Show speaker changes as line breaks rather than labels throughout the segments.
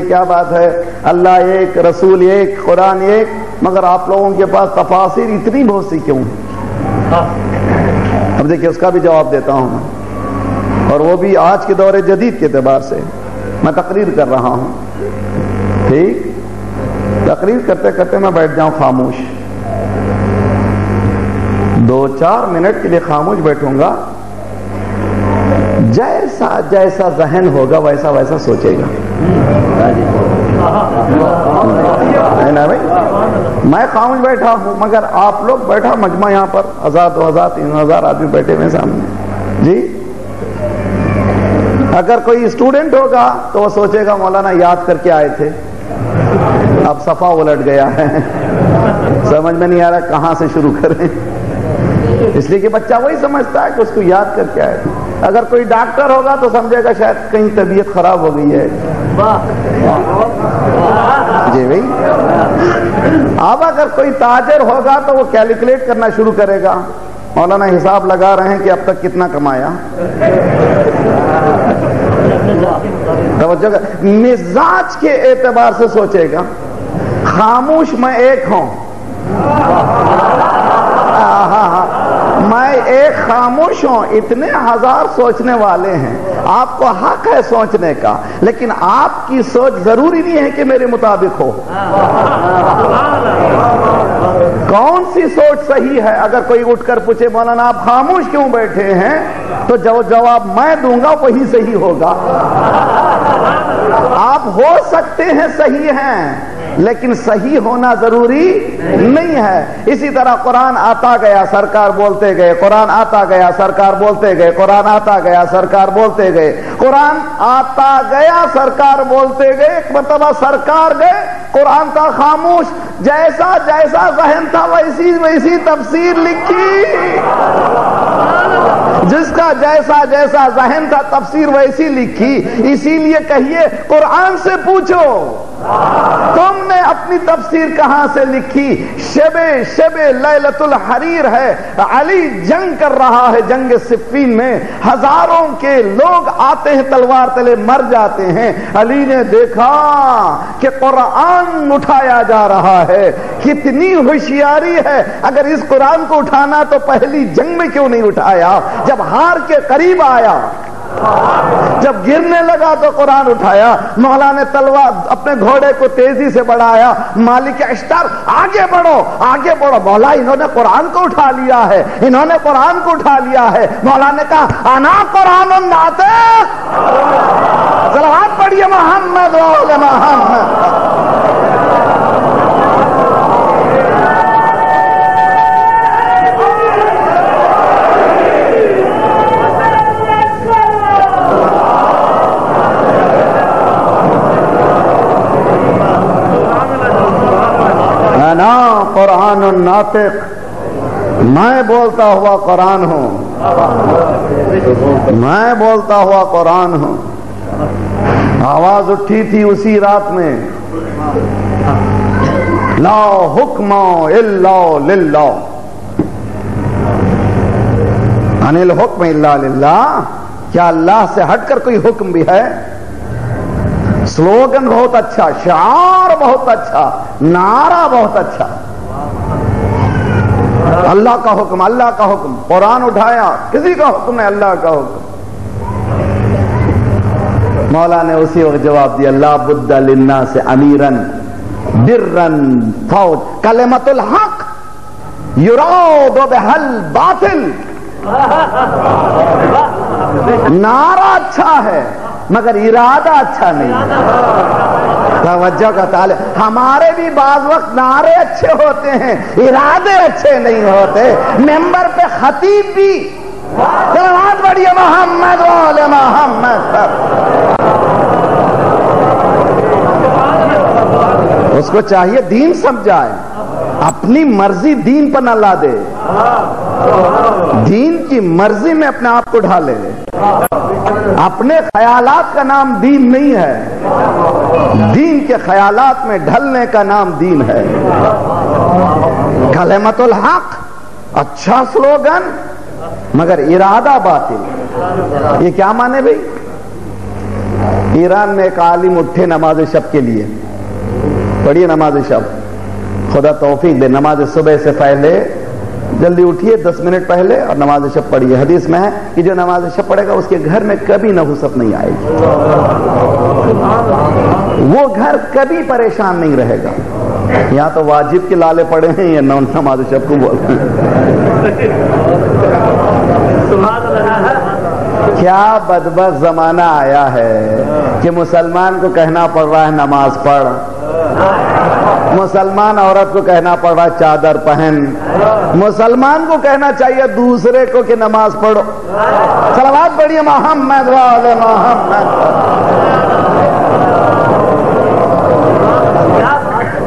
کیا بات ہے، اللہ ایک، رسول ایک، قرآن ایک، مگر آپ لوگوں کے پاس تفاسیر اتنی بہت سی کیوں ہیں؟ اب دیکھیں اس کا بھی جواب دیتا ہوں، اور وہ بھی آج کے دور جدید کے اعتبار سے میں تقریر کر رہا ہوں، ٹھیک؟ تقریر کرتے کرتے میں بیٹھ جاؤں خاموش، 2-4 منٹ کے لیے خاموش بیٹھوں گا، جیسا جیسا ذہن ہوگا ویسا ویسا سوچے گا، ہے نا بھائی؟ میں خاموش بیٹھا ہوں مگر آپ لوگ بیٹھا مجمع یہاں پر 1000 2000 3000 آدمی بیٹھے ہوئے سامنے جی، اگر کوئی اسٹوڈنٹ ہوگا تو وہ سوچے گا مولانا یاد کر کے آئے تھے، اب صفحہ الٹ گیا ہے، سمجھ میں نہیں آ رہا کہاں سے شروع کریں، اس لیے کہ بچہ وہی سمجھتا ہے کہ اس کو یاد کر کے آئے تھے۔ اگر کوئی ڈاکٹر ہوگا تو سمجھے گا شاید کہیں طبیعت خراب ہو گئی ہے جی بھائی۔ اب اگر کوئی تاجر ہوگا تو وہ کیلکولیٹ کرنا شروع کرے گا، مولانا حساب لگا رہے ہیں کہ اب تک کتنا کمایا، مزاج کے اعتبار سے سوچے گا۔ خاموش میں ایک ہوں، میں ایک خاموش ہوں، اتنے ہزار سوچنے والے ہیں، آپ کو حق ہے سوچنے کا، لیکن آپ کی سوچ ضروری نہیں ہے کہ میرے مطابق ہو۔ کون سی سوچ صحیح ہے؟ اگر کوئی اٹھ کر پوچھے مولانا آپ خاموش کیوں بیٹھے ہیں، تو جو جواب میں دوں گا وہی صحیح ہوگا۔ آپ ہو سکتے ہیں صحیح ہیں لیکن صحیح ہونا ضروری نہیں ہے۔ اسی طرح قرآن آتا گیا سرکار بولتے گئے، قرآن آتا گیا سرکار بولتے گئے، قرآن آتا گیا سرکار بولتے گئے، قرآن آتا گیا سرکار بولتے گئے، ایک مرتبہ سرکار گئے، قرآن تھا خاموش، جیسا جیسا ذہن تھا ویسی ویسی تفسیر لکھی، جس کا جیسا جیسا ذہن تھا تفسیر ویسی لکھی۔ اسی لیے کہیے قرآن سے پوچھو تم نے اپنی تفسیر کہاں سے لکھی؟ شب لیلۃ الحریر ہے، علی جنگ کر رہا ہے، جنگ صفین میں ہزاروں کے لوگ آتے ہیں تلوار تلے مر جاتے ہیں، علی نے دیکھا کہ قرآن اٹھایا جا رہا ہے، کتنی ہوشیاری ہے، اگر اس قرآن کو اٹھانا تو پہلی جنگ میں کیوں نہیں اٹھایا؟ جب ہار کے قریب آیا، جب گرنے لگا تو قرآن اٹھایا، مولا نے تلوار اپنے گھوڑے کو تیزی سے بڑھایا، مالک اشتر آگے بڑھو آگے بڑھو، مولا انہوں نے قرآن کو اٹھا لیا ہے، انہوں نے قرآن کو اٹھا لیا ہے۔ مولا نے کہا انا قرآن ناطق، صلوات پڑھیے محمد و آل محمد۔ انا قرآن ناطق، میں بولتا ہوا قرآن ہوں، میں بولتا ہوا قرآن ہوں۔ آواز اٹھی تھی اسی رات میں، لا حکم الا للہ، ان الحکم الا للہ، کیا اللہ سے ہٹ کر کوئی حکم بھی ہے؟ سلوگن بہت اچھا، شعار بہت اچھا، نعرہ بہت اچھا، اللہ کا حکم، اللہ کا حکم، قرآن اٹھایا، کسی کا حکم نہیں، اللہ کا حکم۔ مولا نے اسی وقت جواب دیا، لا بد للناس امیرن برن فوج کلمۃ الحق یراد بہل باطل۔ نعرہ اچھا ہے مگر ارادہ اچھا نہیں۔ توجہ کا طالب، ہمارے بھی بعض وقت نعرے اچھے ہوتے ہیں، ارادے اچھے نہیں ہوتے۔ ممبر پہ خطیب بھی صلوات پڑھیے محمد و آل محمد، اس کو چاہیے دین سمجھائے، اپنی مرضی دین پر نہ لا دے، دین کی مرضی میں اپنے آپ کو ڈھالے۔ اپنے خیالات کا نام دین نہیں ہے، دین کے خیالات میں ڈھلنے کا نام دین ہے۔ کلمۃ الحق اچھا سلوگن مگر ارادہ باطل، یہ کیا مانے بھئی؟ ایران میں ایک عالم اٹھے نماز شب کے لیے. پڑھیے نماز شب, خدا توفیق دے. نماز صبح سے پہلے جلدی اٹھیے 10 منٹ پہلے اور نماز شب پڑھیے. حدیث میں ہے کہ جو نماز شب پڑھے گا اس کے گھر میں کبھی نحوست نہیں آئے گی, وہ گھر کبھی پریشان نہیں رہے گا. یہاں تو واجب کے لالے پڑے ہیں, یہ نماز شب کو بولتے ہیں. کیا بدبخت زمانہ آیا ہے کہ مسلمان کو کہنا پڑ رہا ہے نماز پڑھ, مسلمان عورت کو کہنا پڑ رہا ہے چادر پہن, مسلمان کو کہنا چاہیے دوسرے کو کہ نماز پڑھو. صلوات پڑھیے محمد وعلی محمد.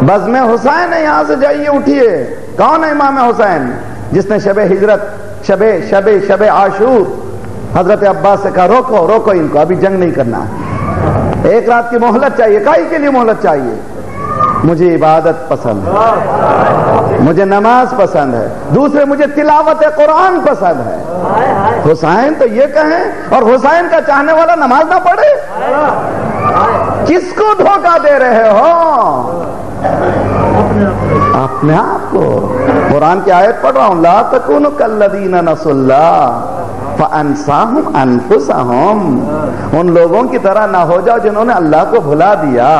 بزم حسین ہے, یہاں سے جائیے اٹھیے. کون ہے امام حسین جس نے شب ہجرت شب عاشور حضرت عباس سے کہا روکو روکو ان کو, ابھی جنگ نہیں کرنا ہے, ایک رات کی مہلت چاہیے. کائی کے لیے مہلت چاہیے؟ مجھے عبادت پسند ہے, مجھے نماز پسند ہے, دوسرے مجھے تلاوت قرآن پسند ہے. حسین تو یہ کہیں اور حسین کا چاہنے والا نماز نہ پڑھے. کس کو دھوکہ دے رہے ہو؟ اپنے آپ کو. قرآن کی آیت پڑھ رہا ہوں, لا تکونوا کالذین نسوا اللہ فانساہم انفسہم. ان لوگوں کی طرح نہ ہو جاؤ جنہوں نے اللہ کو بھلا دیا.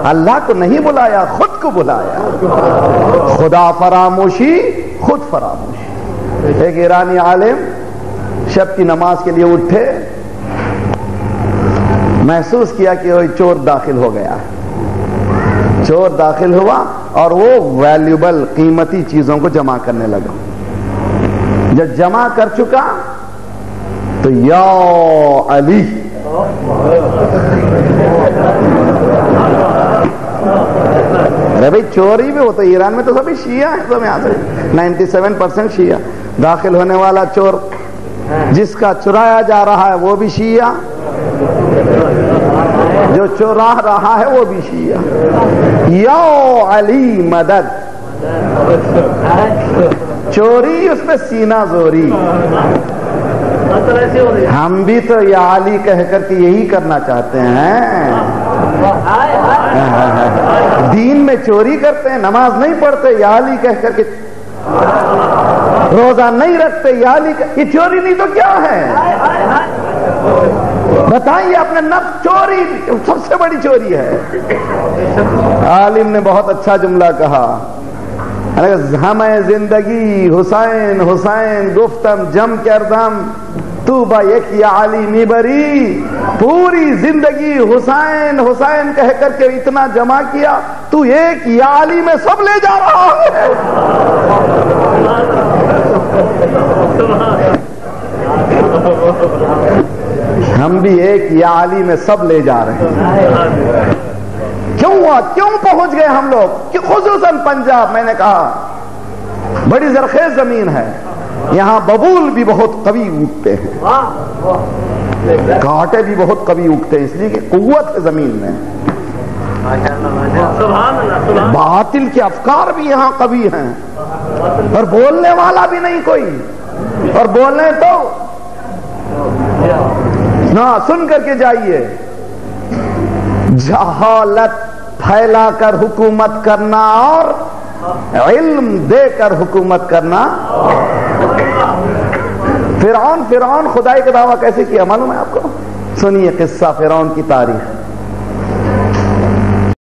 اللہ کو نہیں بلایا, خود کو بلایا. خدا فراموشی, خود فراموشی. ایک ایرانی عالم شب کی نماز کے لیے اٹھے, محسوس کیا کہ وہ چور داخل ہو گیا. چور داخل ہوا اور وہ ویلیوبل قیمتی چیزوں کو جمع کرنے لگا. جب جمع کر چکا تو یا علی, ارے بھائی چوری بھی ہوتا ہے ایران میں, تو سبھی شیعہ ہیں, سب یہاں سے 97% شیعہ. داخل ہونے والا چور, جس کا چرایا جا رہا ہے وہ بھی شیعہ, جو چورا رہا ہے وہ بھی شیعہ. یا علی مدد. چوری اس میں سینہ زوری. ہم بھی تو یا علی کہہ کر کے یہی کرنا چاہتے ہیں. دین میں چوری کرتے ہیں, نماز نہیں پڑھتے, یا علی کہہ کر کے روزہ نہیں رکھتے, یا علی. یہ چوری نہیں تو کیا ہے؟ بتائیے اپنے نفس. چوری سب سے بڑی چوری ہے. عالم نے بہت اچھا جملہ کہا, ہمیں زندگی حسین حسین گفتم جم کردم تو با یک یا علی میبری. پوری زندگی حسین حسین کہہ کر کے اتنا جمع کیا, تو ایک یا علی میں سب لے جا رہا ہے. ہم بھی ایک یا علی میں سب لے جا رہے ہیں. کیوں ہوا, کیوں پہنچ گئے ہم لوگ؟ کہ خصوصاً پنجاب, میں نے کہا بڑی زرخیز زمین ہے, یہاں ببول بھی بہت قوی اگتے ہیں, کانٹے بھی بہت قوی اگتے ہیں, اس لیے کہ قوت ہے زمین میں. باطل کے افکار بھی یہاں قوی ہیں, اور بولنے والا بھی نہیں کوئی, اور بولنے تو نہ سن کر کے جائیے. جہالت پھیلا کر حکومت کرنا اور علم دے کر حکومت کرنا. فرعون خدائی کا دعویٰ کیسے کیا معلوم ہے آپ کو؟ سنیے قصہ فرعون کی تاریخ.